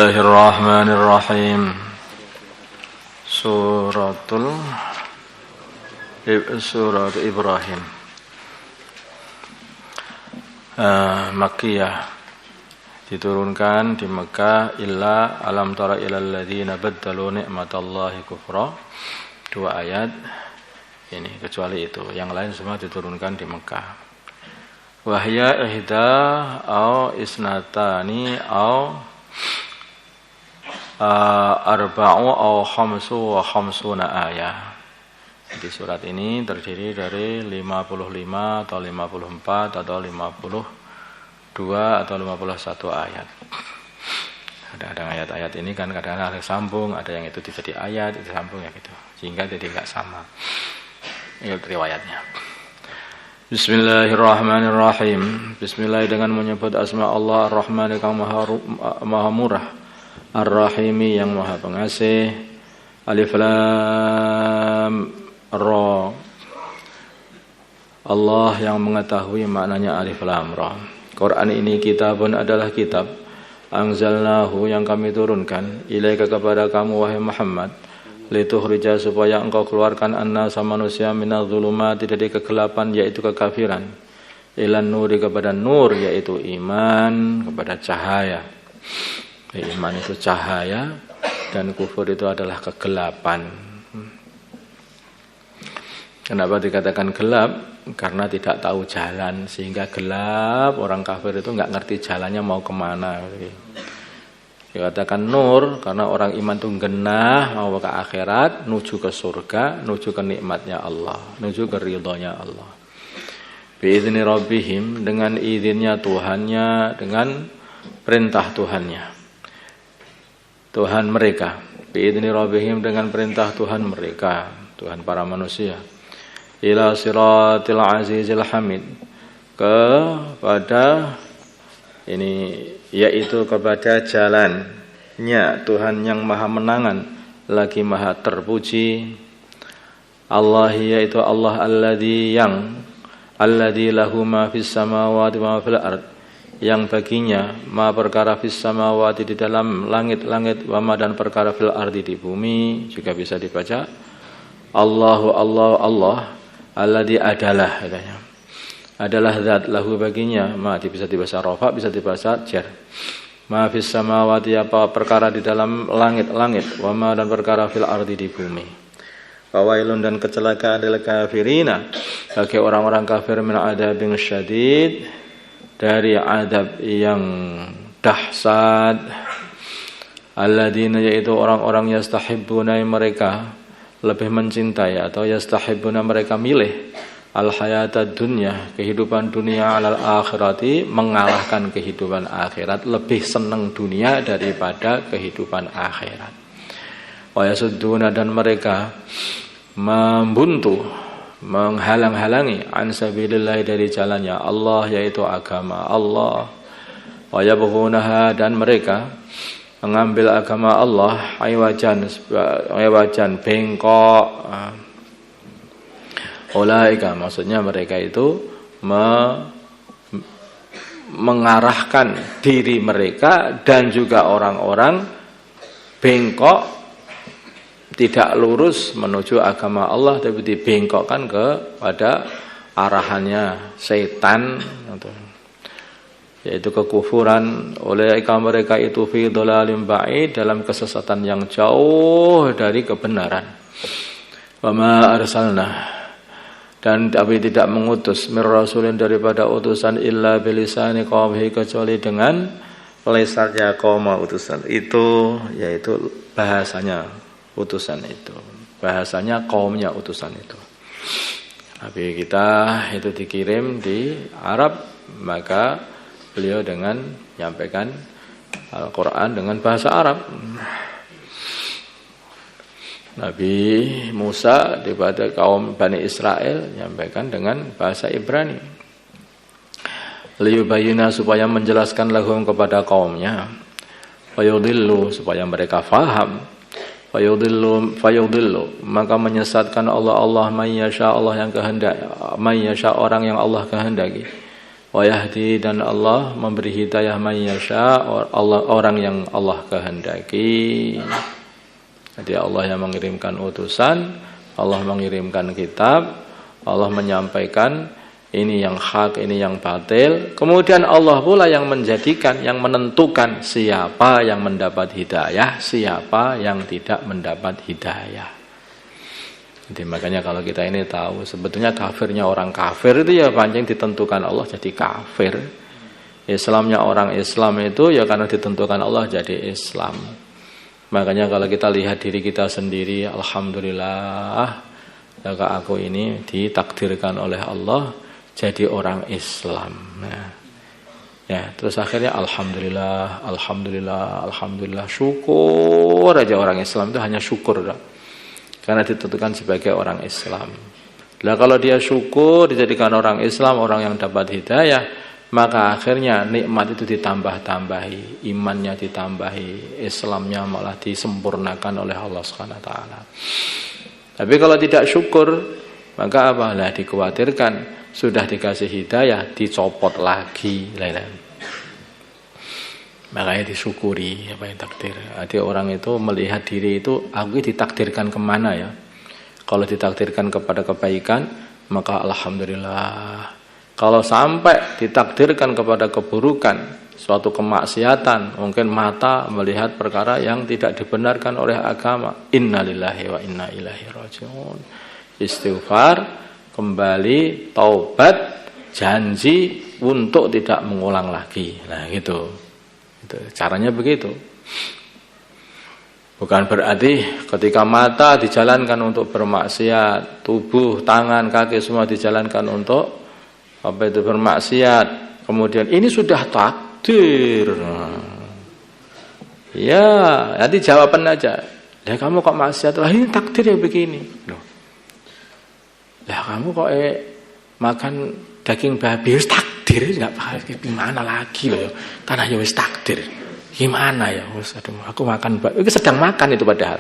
Bismillahirrahmanirrahim. Surat Ibrahim. Makkiyah, diturunkan di Mekah. Illa alam tara ilal ladzina baddalu ni'matallahi kufra. 2 ayat ini, kecuali itu. Yang lain semua diturunkan di Mekah. Wahya ihda au isnatani au arba'u au khamsu wa khamsuna ayah. Di surat ini terdiri dari 55 atau 54 atau 52 atau 51 ayat. Kadang-kadang ayat-ayat ini kan kadang-kadang ada sambung, ada yang itu jadi ayat, itu sambung ya gitu. Sehingga jadi enggak sama. Ini riwayatnya. Bismillahirrahmanirrahim. Bismillah dengan menyebut asma Allah Ar-Rahman yang maha murah, Ar-Rahimi yang maha pengasih. Alif Lam Ra. Allah yang mengetahui maknanya Alif Lam Ra. Quran ini kitabun adalah kitab, anzalnahu yang kami turunkan, ilaika kepada kamu wahai Muhammad, litukhrija supaya engkau keluarkan annasa manusia minadz zulumati dari kegelapan yaitu kekafiran, ilan nuri kepada nur yaitu iman, kepada cahaya. Iman itu cahaya dan kufur itu adalah kegelapan. Kenapa dikatakan gelap? Karena tidak tahu jalan, sehingga gelap. Orang kafir itu enggak ngerti jalannya mau kemana. Dikatakan nur karena orang iman itu genah mau ke akhirat, nuju ke surga, nuju ke nikmatnya Allah, nuju ke ridhonya Allah. Biizni rabbihim, dengan izinnya Tuhannya, dengan perintah Tuhannya, Tuhan mereka. Biizni rabbihim, dengan perintah Tuhan mereka, Tuhan para manusia. Ila siratil azizil hamid, kepada ini yaitu kepada jalannya Tuhan yang maha menangan lagi maha terpuji. Allah yaitu Allah alladzi lahu ma fis samawati wa ma fil ard, yang baginya ma perkara fis samawati di dalam langit-langit, wa ma dan perkara fil ardi di bumi. Juga bisa dibaca Allah alladzi adalah katanya, adalah zat lahu baginya ma, bisa dibaca rafa, bisa dibaca jar. Ma fis samawati apa perkara di dalam langit-langit, wa ma dan perkara fil ardi di bumi. Fawailun dan kecelakaan lil kafirina, bagi orang-orang kafir, min adzabin syadid, dari adab yang dahsyat. Alladzina yaitu orang-orang yastahibbuna, mereka lebih mencintai atau yastahibbuna mereka milih al-hayatad dunya, kehidupan dunia, alal akhirati, mengalahkan kehidupan akhirat, lebih senang dunia daripada kehidupan akhirat. Wa yasudduna dan mereka membuntu, menghalang-halangi an sabilillah dari jalannya Allah yaitu agama Allah. Wa yabghunaha dan mereka mengambil agama Allah aywajan bengkok. Ulaika maksudnya mereka itu mengarahkan diri mereka dan juga orang-orang bengkok, tidak lurus menuju agama Allah, tapi dibengkokkan kepada arahannya setan, yaitu kekufuran. Ulaika mereka itu fi dhalalim ba'id, dalam kesesatan yang jauh dari kebenaran. Wa ma arsalna, dan kami tidak mengutus mir rasulin daripada utusan illa bilisani qaumihi, kecuali dengan lisannya kaum utusan itu, yaitu bahasanya utusan itu, bahasanya kaumnya utusan itu. Tapi kita itu dikirim di Arab, maka beliau dengan menyampaikan Al-Quran dengan bahasa Arab. Nabi Musa kepada kaum Bani Israel menyampaikan dengan bahasa Ibrani. Liyubayyina, supaya menjelaskan lahum kepada kaumnya. Fayudillu, supaya mereka faham. Fayudillu, maka menyesatkan Allah may yasha, Allah yang kehendak, may yasha orang yang Allah kehendaki. Wa yahdi, dan Allah memberi hidayah man yasha, orang yang Allah kehendaki. Jadi Allah yang mengirimkan utusan, Allah mengirimkan kitab, Allah menyampaikan ini yang hak, ini yang batil. Kemudian Allah pula yang menjadikan, yang menentukan siapa yang mendapat hidayah, siapa yang tidak mendapat hidayah. Jadi makanya kalau kita ini tahu sebetulnya kafirnya orang kafir itu ya pancen ditentukan Allah jadi kafir. Islamnya orang Islam itu ya karena ditentukan Allah jadi Islam. Makanya kalau kita lihat diri kita sendiri, alhamdulillah, ya aku ini ditakdirkan oleh Allah jadi orang Islam. Nah, ya, terus akhirnya alhamdulillah, alhamdulillah, alhamdulillah, syukur aja orang Islam itu hanya syukur, karena ditentukan sebagai orang Islam. Nah, kalau dia syukur dijadikan orang Islam, orang yang dapat hidayah, maka akhirnya nikmat itu ditambah-tambahi, imannya ditambahi, Islamnya malah disempurnakan oleh Allah Subhanahu wa taala. Tapi kalau tidak syukur, maka apa? Lah dikhawatirkan sudah dikasih hidayah dicopot lagi. Makanya disyukuri apa yang takdir. Jadi orang itu melihat diri itu, aku ditakdirkan kemana ya? Kalau ditakdirkan kepada kebaikan, maka alhamdulillah. Kalau sampai ditakdirkan kepada keburukan, suatu kemaksiatan, mungkin mata melihat perkara yang tidak dibenarkan oleh agama, innalillahi wa inna ilaihi rajiun. Istighfar, kembali, taubat, janji untuk tidak mengulang lagi. Nah gitu. Itu caranya begitu. Bukan berarti ketika mata dijalankan untuk bermaksiat, tubuh, tangan, kaki semua dijalankan untuk apa itu bermaksiat, kemudian ini sudah takdir. Ya, nanti jawaban aja. Lah kamu kok maksiat? Lah ini takdir ya begini. Loh. Lah kamu kok makan daging babi, wis takdir, enggak apa gimana lagi loh. Karena ya wis takdir. Gimana ya? Wis aduh, aku makan babi. Itu sedang makan itu padahal.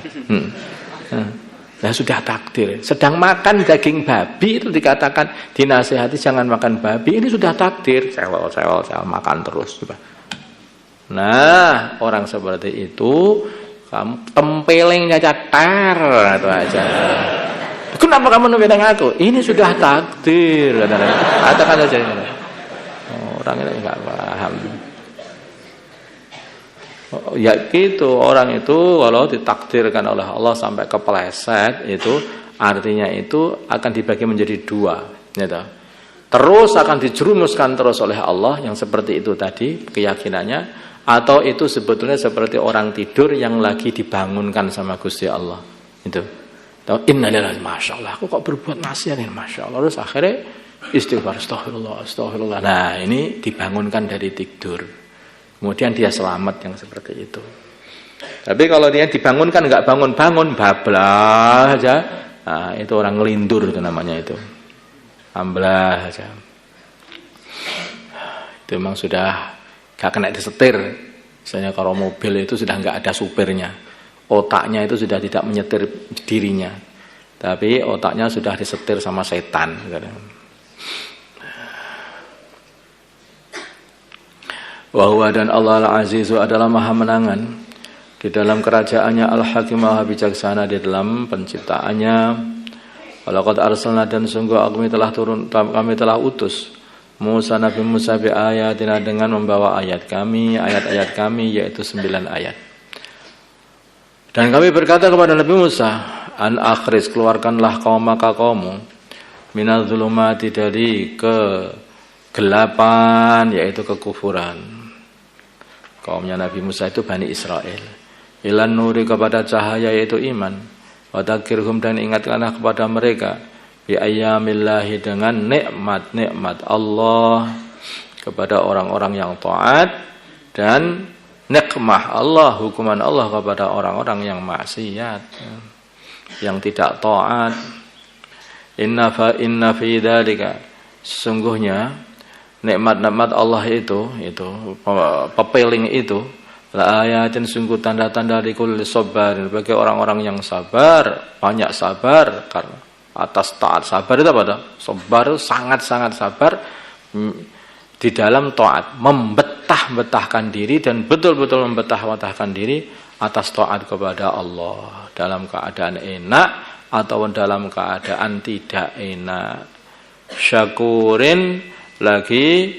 Nah sudah takdir. Sedang makan daging babi itu dikatakan, dinasihati jangan makan babi. Ini sudah takdir. Sewel makan terus. Nah orang seperti itu, kamu tempelengnya catar itu aja. Kenapa kamu nempeleng aku? Ini sudah takdir. Katakan saja. Orang itu nggak paham. Ya gitu, orang itu kalau ditakdirkan oleh Allah sampai kepleset itu artinya itu akan dibagi menjadi dua, gitu. Terus akan dijerumuskan terus oleh Allah yang seperti itu tadi keyakinannya, atau itu sebetulnya seperti orang tidur yang lagi dibangunkan sama Gusti Allah. Itu. Innalillahi, masya Allah, aku kok berbuat maksiat ini, masya Allah. Terus akhirnya istighfar, astagfirullah. Nah ini dibangunkan dari tidur. Kemudian dia selamat yang seperti itu. Tapi kalau dia dibangunkan nggak bangun-bangun, bablah aja, nah, itu orang ngelindur itu namanya itu, amblah aja. Itu memang sudah nggak kena disetir. Misalnya kalau mobil itu sudah nggak ada supirnya, otaknya itu sudah tidak menyetir dirinya, tapi otaknya sudah disetir sama setan. Wahwa, dan Allah Al-Azizu adalah maha menangan di dalam kerajaannya, Al-Hakim maha bijaksana di dalam penciptaannya. Walaqad arsalna, dan sungguh kami telah utus Musa, Nabi Musa bi ayatina, dengan membawa ayat-ayat kami yaitu 9 ayat. Dan kami berkata kepada Nabi Musa, an akhrij, keluarkanlah maka kaummu minadz zulumati, dari kegelapan yaitu kekufuran. Kaumnya Nabi Musa itu Bani Israel. Ilan nuri, kepada cahaya yaitu iman. Wa dzakirhum, dan ingatkanlah kepada mereka bi ayyamillahi, dengan nikmat Allah kepada orang-orang yang taat, dan nikmah Allah, hukuman Allah kepada orang-orang yang maksiat, yang tidak taat. Inna fi dzalika, sesungguhnya nikmat-nikmat Allah itu pepeling itu, la ayatin, sungguh tanda-tanda likulli sabar, bagi orang-orang yang sabar, banyak sabar karena atas taat. Sabar itu apa? Sabar sangat-sangat sabar di di dalam taat, membetah-betahkan diri dan betul-betul membetah-betahkan diri atas taat kepada Allah dalam keadaan enak ataupun dalam keadaan tidak enak. Syakurin lagi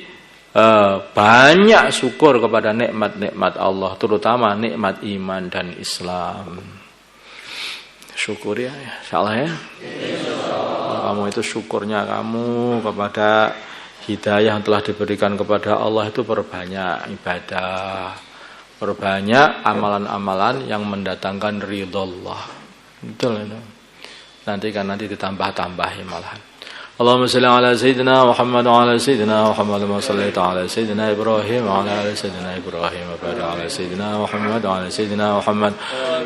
banyak syukur kepada nikmat-nikmat Allah, terutama nikmat iman dan Islam. Syukur ya, insyaallah ya. Kamu itu syukurnya kamu kepada hidayah yang telah diberikan kepada Allah itu perbanyak ibadah, perbanyak amalan-amalan yang mendatangkan ridha Allah. Betul itu. Nanti ditambah-tambahi malahan. Allahumma salli ala sayyidina Muhammad wa ala sayyidina Muhammad wa sallaita ala sayyidina Ibrahim wa ala ali sayyidina Ibrahim wa barik ala sayyidina Muhammad wa ala sayyidina Muhammad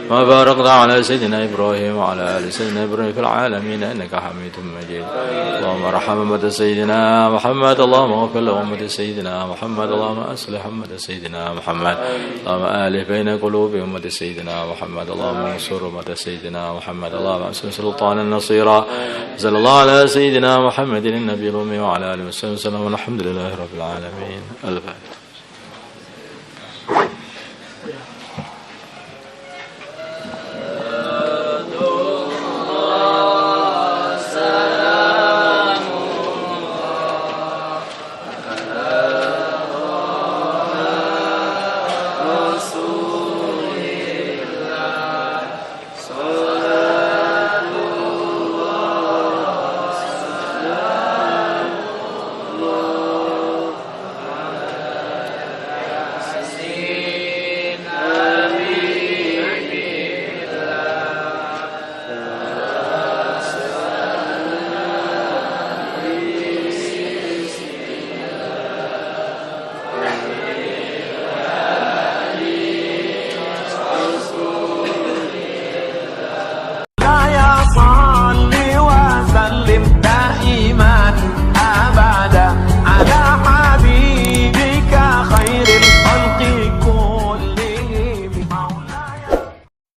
wa barakta ala sayyidina Ibrahim wa ala ali sayyidina Ibrahim fil alamin innaka Hamidum Majid. Allahumma arham ummata sayyidina Muhammad, Allahumma ighfir li ummati sayyidina Muhammad, Allahumma aslih ummata sayyidina Muhammad, Allahumma alih baina qulubi ummati sayyidina Muhammad, Allahumma ansur ummata sayyidina Muhammad, Allahumma ansur sultanan nasira. Sallallahu ala sayyidina محمد النبي الأمي وعلى آله وصحبه وسلم والحمد لله رب العالمين. الفاتحة.